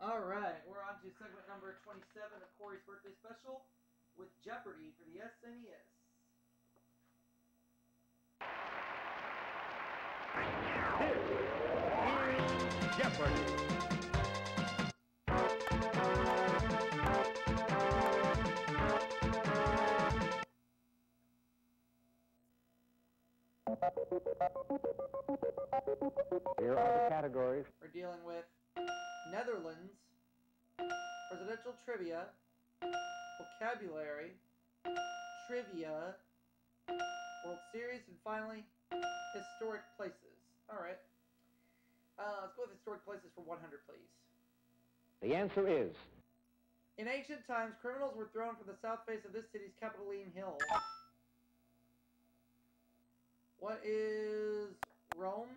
Alright, we're on to segment number 27 of Corey's birthday special with Jeopardy for the SNES. This is Jeopardy! Here are the categories. We're dealing with Netherlands, presidential trivia, vocabulary, trivia, World Series, and finally, historic places. Alright. Let's go with historic places for 100, please. The answer is... In ancient times, criminals were thrown from the south face of this city's Capitoline Hill. What is Rome?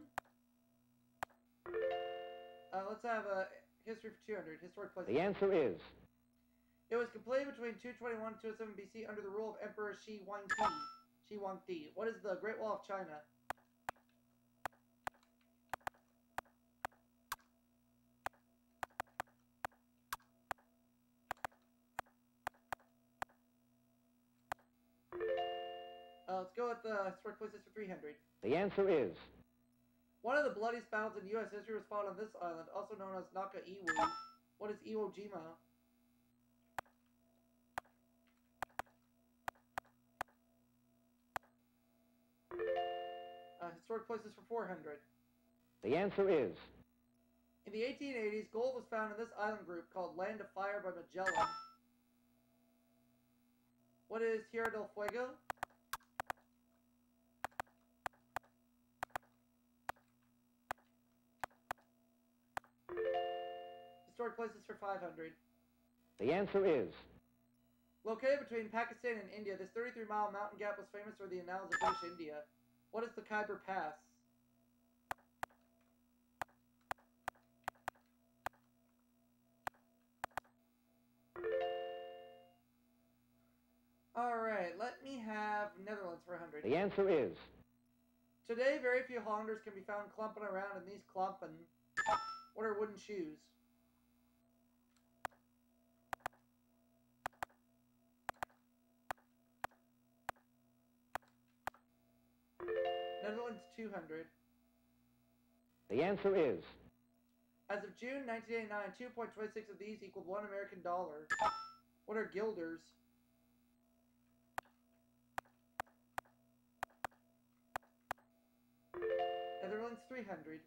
Let's have a history for 200. Historic places. The answer is... It was completed between 221 and 207 BC under the rule of Emperor Shi Huangdi. What is the Great Wall of China? Let's go with the historic places for 300. The answer is... One of the bloodiest battles in U.S. history was fought on this island, also known as Naka Iwo. What is Iwo Jima? Historic places for 400. The answer is... In the 1880s, gold was found in this island group called Land of Fire by Magellan. What is Tierra del Fuego? Historic places for 500. The answer is... Located between Pakistan and India, this 33-mile mountain gap was famous for the annals of British India. What is the Khyber Pass? Alright, let me have Netherlands for 100. The answer is... Today, very few Hollanders can be found clumping around in these klompen. What are wooden shoes? Netherlands 200. The answer is... As of June 1989, 2.26 of these equaled $1 American. What are guilders? Netherlands 300.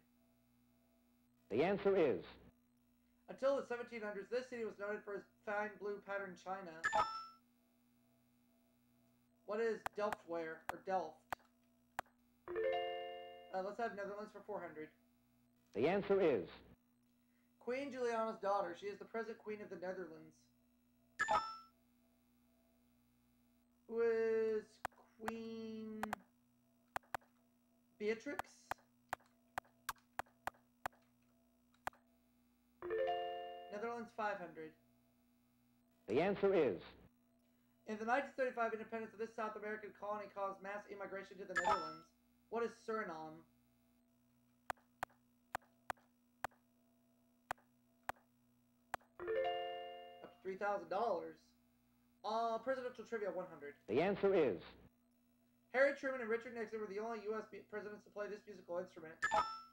The answer is... Until the 1700s, this city was noted for its fine blue patterned china. What is Delftware, or Delft? Let's have Netherlands for 400. The answer is... Queen Juliana's daughter. She is the present Queen of the Netherlands. Who is Queen Beatrix? Netherlands 500. The answer is... In the 1935 independence of this South American colony caused mass immigration to the Netherlands. What is Suriname? Up to $3,000. Presidential trivia 100. The answer is... Harry Truman and Richard Nixon were the only U.S. presidents to play this musical instrument.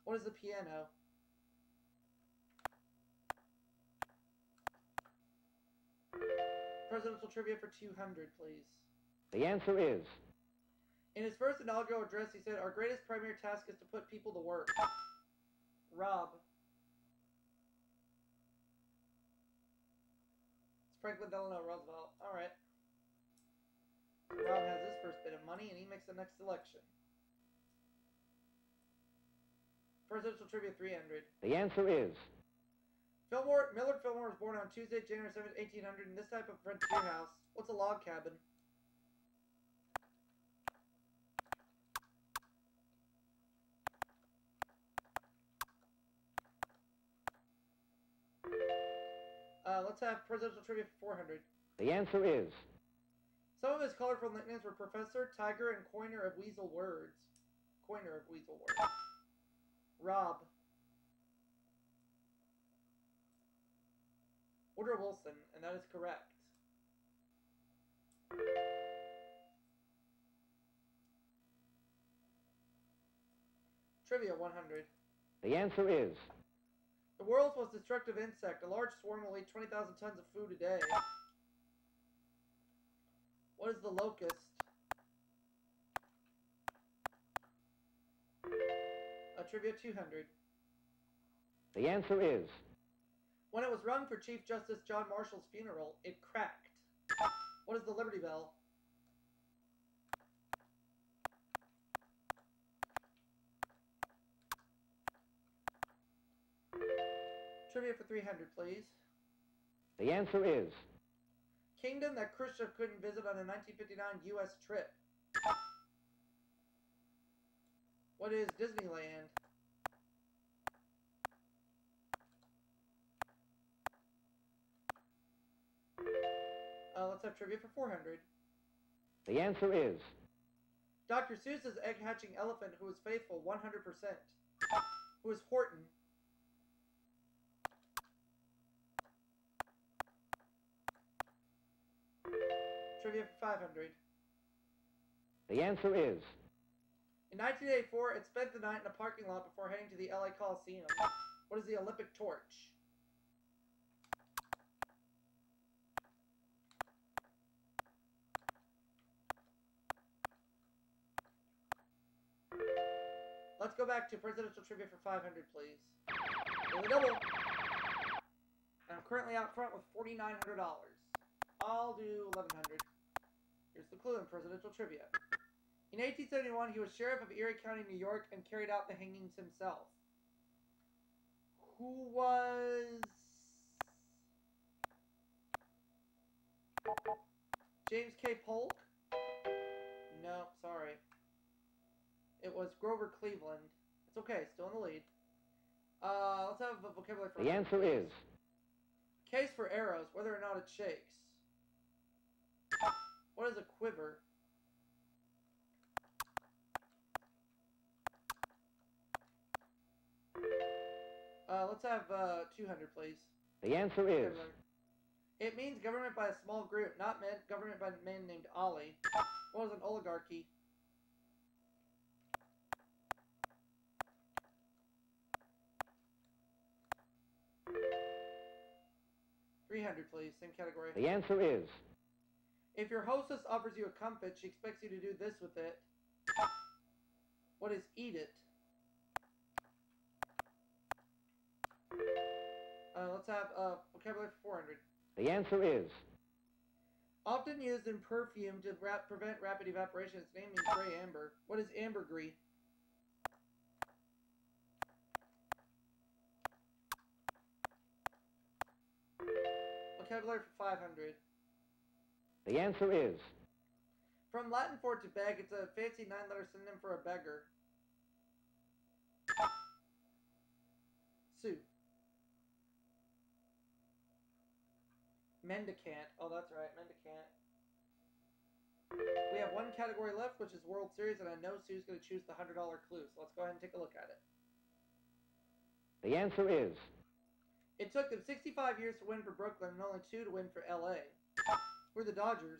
What is the piano? Presidential trivia for 200, please. The answer is... In his first inaugural address, he said, "Our greatest primary task is to put people to work." Rob. It's Franklin Delano Roosevelt. Alright. So Rob has his first bit of money, and he makes the next selection. Presidential trivia 300. The answer is... Millard Fillmore was born on Tuesday, January 7th, 1800, in this type of frontier house. What's a log cabin? Let's have presidential trivia for 400. The answer is... Some of his colorful nicknames were Professor, Tiger, and Coiner of Weasel Words. Coiner of Weasel Words. Rob. Woodrow Wilson, and that is correct. Trivia 100. The answer is. The world's most destructive insect. A large swarm will eat 20,000 tons of food a day. What is the locust? Trivia 200. The answer is. When it was rung for Chief Justice John Marshall's funeral, it cracked. What is the Liberty Bell? Trivia for 300, please. The answer is. Kingdom that Khrushchev couldn't visit on a 1959 U.S. trip. What is Disneyland? Let's have trivia for 400. The answer is. Dr. Seuss's egg-hatching elephant who was faithful 100%. Who is Horton? Trivia for 500. The answer is. In 1984, it spent the night in a parking lot before heading to the LA Coliseum. What is the Olympic torch? Let's go back to presidential trivia for 500, please. Daily double. And I'm currently out front with $4,900. I'll do $1,100. Here's the clue in presidential trivia. In 1871, he was sheriff of Erie County, New York, and carried out the hangings himself. Who was... James K. Polk? No, sorry. It was Grover Cleveland. It's okay, still in the lead. Let's have a vocabulary for... The answer is. Case for arrows, whether or not it shakes. What is a quiver? Let's have 200, please. The answer is. It means government by a small group, not government by a man named Ali. What is an oligarchy? $300, please. Same category. The answer is. If your hostess offers you a comfort, she expects you to do this with it. What is eat it? Let's have vocabulary for 400. The answer is. Often used in perfume to prevent rapid evaporation. Its name means gray amber. What is ambergris? Vocabulary for 500. The answer is. From Latin for to beg, it's a fancy 9-letter synonym for a beggar. Sue. Mendicant. Oh, that's right, mendicant. We have one category left, which is World Series, and I know Sue's going to choose the $100 clue, so let's go ahead and take a look at it. The answer is. It took them 65 years to win for Brooklyn and only 2 to win for LA. We're the Dodgers.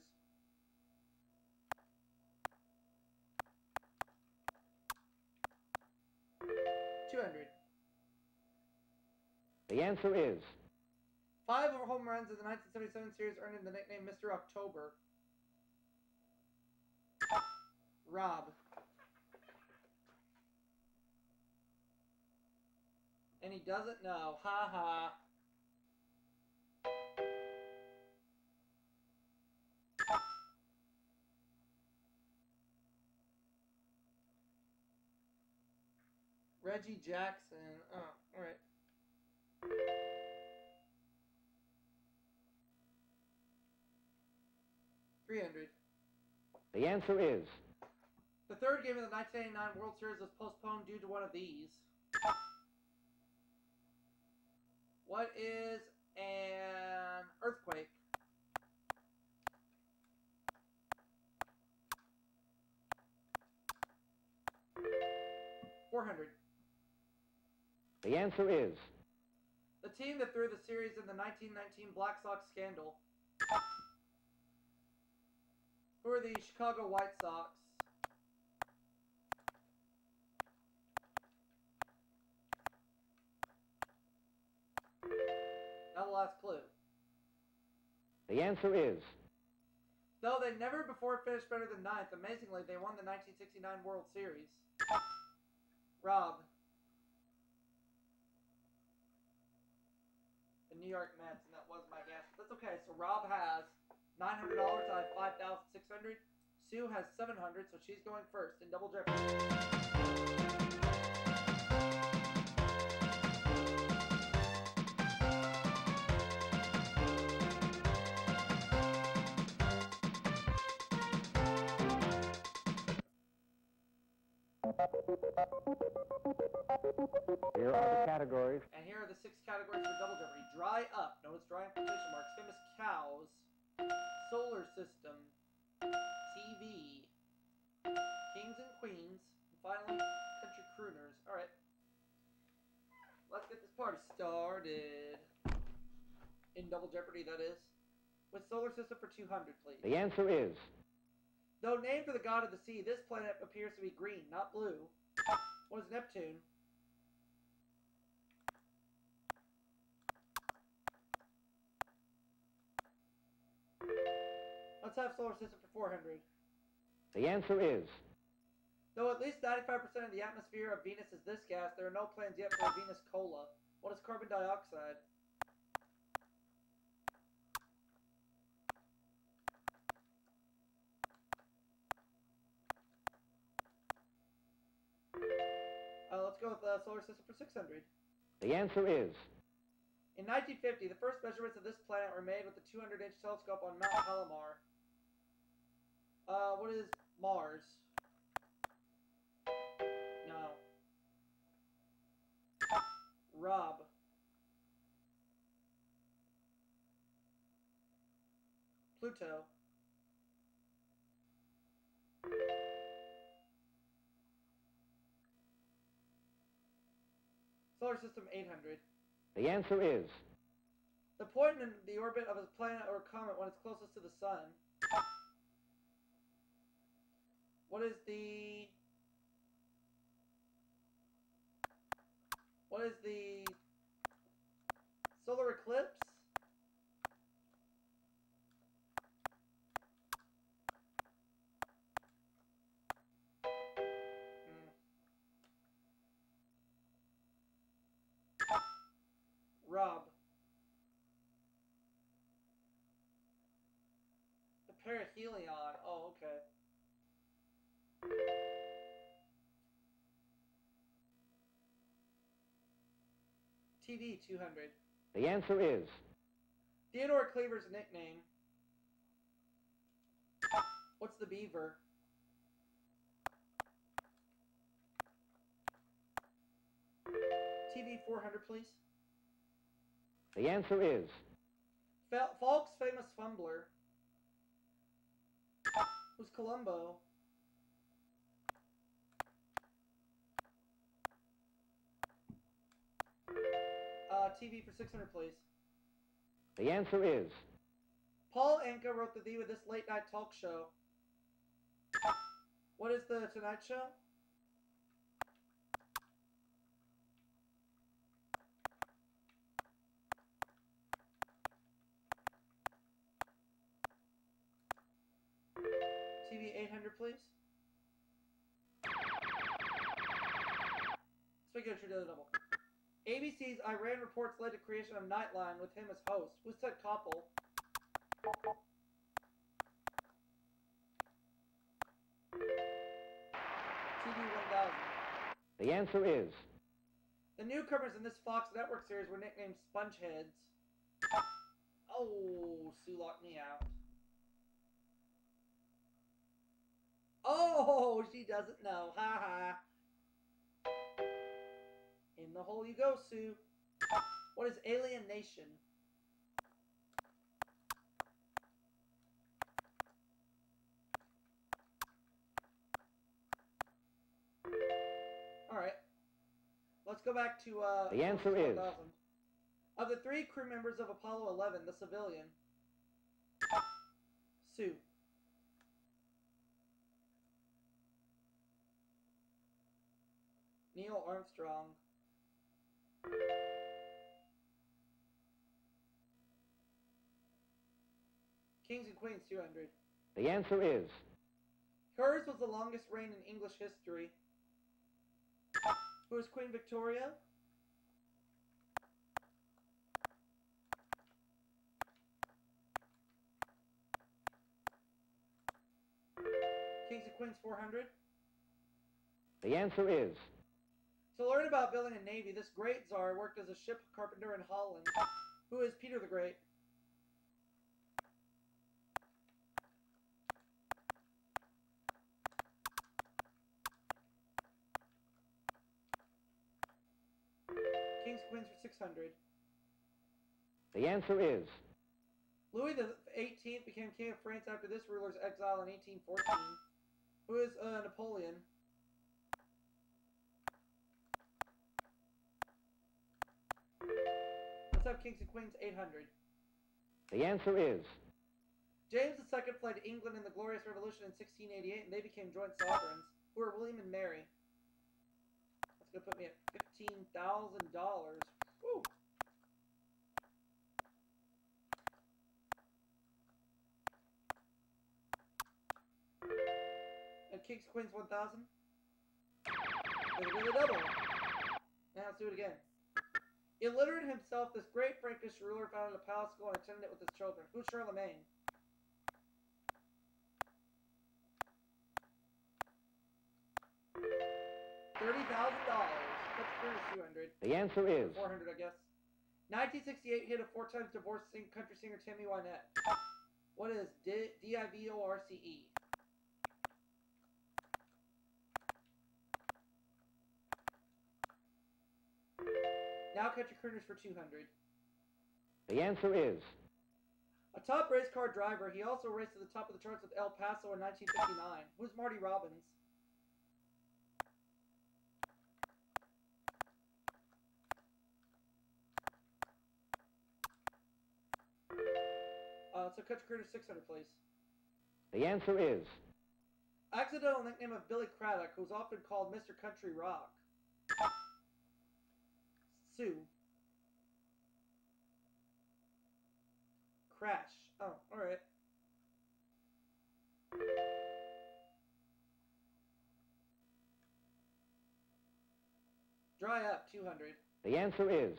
$200. The answer is. 5 home runs in the 1977 series earned him the nickname Mr. October. Rob. And he doesn't know. Ha ha. Reggie Jackson. Oh, alright. $300. The answer is. The third game of the 1989 World Series was postponed due to one of these. What is an earthquake? $400. The answer is. The team that threw the series in the 1919 Black Sox scandal. Who are the Chicago White Sox? Now the last clue. The answer is. Though they never before finished better than ninth, amazingly, they won the 1969 World Series. Rob. The New York Mets, and that was my guess. That's okay, so Rob has $900, I have $5,600. Sue has $700, so she's going first in Double Jeopardy. Here are the categories. And here are the 6 categories for Double Jeopardy. Dry up, notice dry in quotation marks, famous cows, solar system, TV, kings and queens, and finally, country crooners. Alright. Let's get this party started. In Double Jeopardy, that is. With solar system for 200, please. The answer is. Though named for the god of the sea, this planet appears to be green, not blue. What is Neptune? Let's have solar system for 400. The answer is. Though at least 95% of the atmosphere of Venus is this gas, there are no plans yet for a Venus cola. What is carbon dioxide? Let's go with solar system for 600. The answer is. In 1950, the first measurements of this planet were made with the 200-inch telescope on Mount Palomar. What is Mars? No. Rob. Pluto. Solar system 800. The answer is. The point in the orbit of a planet or comet when it's closest to the sun. What is the solar eclipse? Rob. The perihelion. Oh, okay. TV 200. The answer is. Theodore Cleaver's nickname. What's the beaver? TV 400, please. The answer is. Falk's famous fumbler. Who's Columbo? TV for 600, please. The answer is. Paul Anka wrote the theme of this late night talk show. What is the Tonight Show? TV 800, please. Speaking of Trudeau Double. ABC's Iran Reports led to creation of Nightline with him as host. Who's Ted Koppel? TV 1000. The answer is. The newcomers in this Fox Network series were nicknamed Spongeheads. Oh, Sue locked me out. Oh, she doesn't know. Ha ha. In the hole you go, Sue. What is alienation? Alright. Let's go back to, the answer is. 1000. Of the 3 crew members of Apollo 11, the civilian. Sue. Neil Armstrong. Kings and Queens, 200. The answer is Hers was the longest reign in English history. Who is Queen Victoria? Kings and Queens, 400. the answer is To learn about building a navy, this great Tsar worked as a ship carpenter in Holland. Who is Peter the Great? Kings and Queens for 600. the answer is Louis the 18th became king of France after this ruler's exile in 1814. Who is Napoleon? Let's have Kings and Queens, 800. the answer is James II fled England in the Glorious Revolution in 1688, and they became joint sovereigns. Who are William and Mary? That's going to put me at $15,000. Woo! And Kings Queens 1000. There's a double. Now let's do it again. Illiterate himself, this great Frankish ruler founded a palace school and attended it with his children. Who's Charlemagne? $30,000. That's pretty 200. the answer is 400, I guess. 1968 hit a 4 times divorced country singer Tammy Wynette. What is Divorce? Now Country Crooners for 200. the answer is A top race car driver, he also raced to the top of the charts with El Paso in 1959. Who's Marty Robbins? So Country Crooners 600, please. the answer is Accidental nickname of Billy Craddock, who's often called Mr. Country Rock. Sue. Crash. Oh, alright. Dry up, 200. the answer is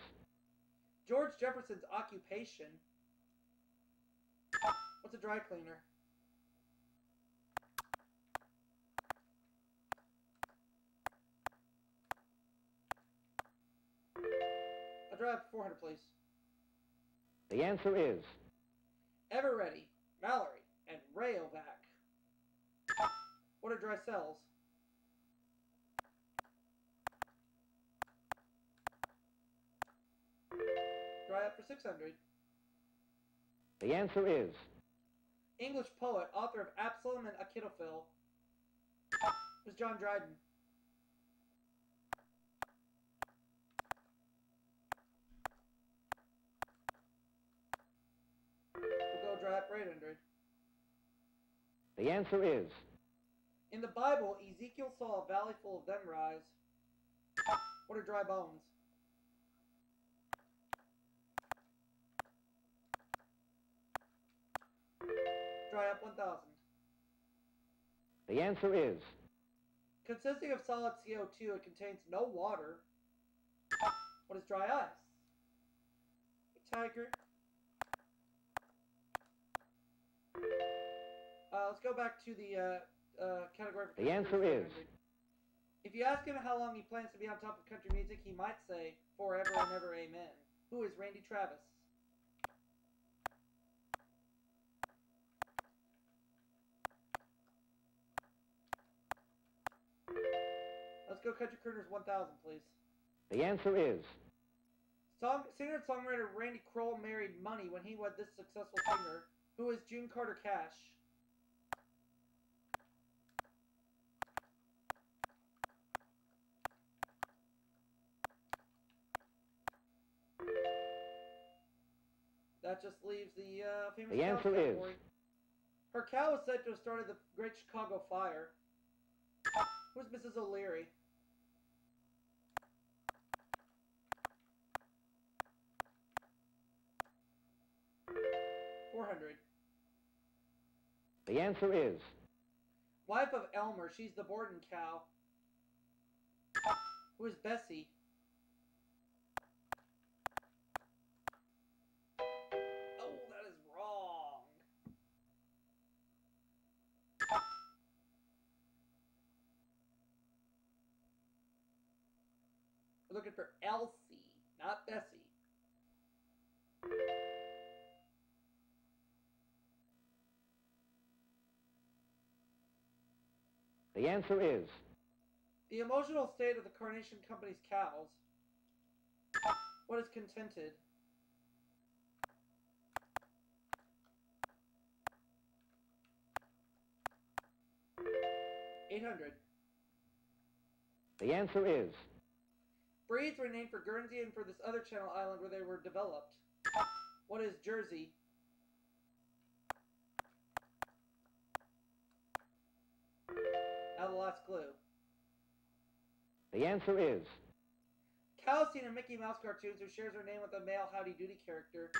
George Jefferson's occupation. What's a dry cleaner? A dry up, 400, please. the answer is Everready, Mallory, and Rayovac. What are dry cells? Dry up for 600. the answer is English poet, author of Absalom and Achitophel. Who's John Dryden? We'll go dry up for 800. the answer is In the Bible, Ezekiel saw a valley full of them rise. What are dry bones? Dry up 1000. the answer is Consisting of solid CO2, it contains no water. What is dry ice? Tiger. Let's go back to the category for the answer is If you ask him how long he plans to be on top of country music, he might say, forever and ever, amen. Who is Randy Travis? Let's go Country Crooners 1000, please. the answer is Singer and songwriter Randy Kroll married Money when he was this successful singer. Who is June Carter Cash? That just leaves the famous The cow answer category. is Her cow was said to have started the Great Chicago Fire. Who's Mrs. O'Leary? $400. The answer is Wife of Elmer. She's the Borden cow. Who is Bessie? Oh, that is wrong. We're looking for Elsie, not Bessie. the answer is The emotional state of the Carnation Company's cows. What is contented? $800. the answer is Breeds were named for Guernsey and for this other Channel island where they were developed. What is Jersey? Now the last clue. the answer is Cow seen in Mickey Mouse cartoons who shares her name with a male Howdy Doody character.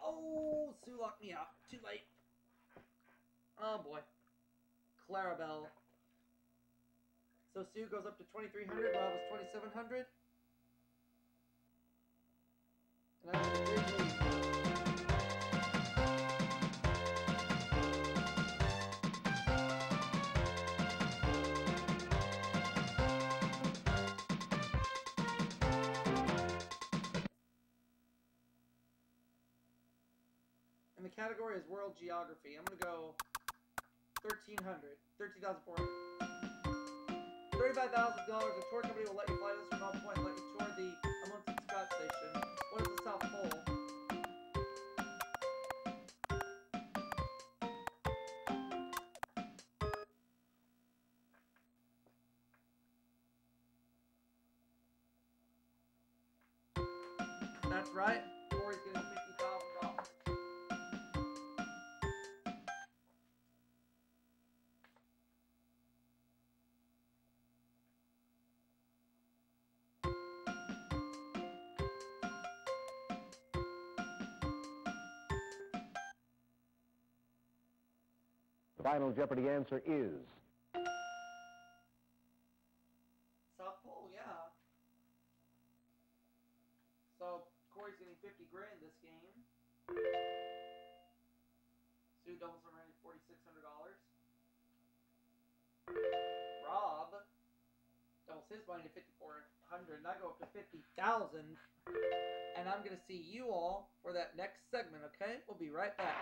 Oh, Sue locked me out. Too late. Oh boy. Clarabelle. So Sue goes up to 2,300. Rob was 2,700. And I'm in a big lead. And the category is World Geography. I'm gonna go 1,300. 13,400. $35,000. The tour company will let you fly this from all point and let you tour the Amundsen Scott Station. What is the South Pole? That's right. Corey's getting $50,000. the final Jeopardy answer is South Pole, yeah. So Corey's getting 50 grand this game. Sue doubles her money $4,600. Rob doubles his money to 5,400, and I go up to 50,000. And I'm gonna see you all for that next segment. Okay, we'll be right back.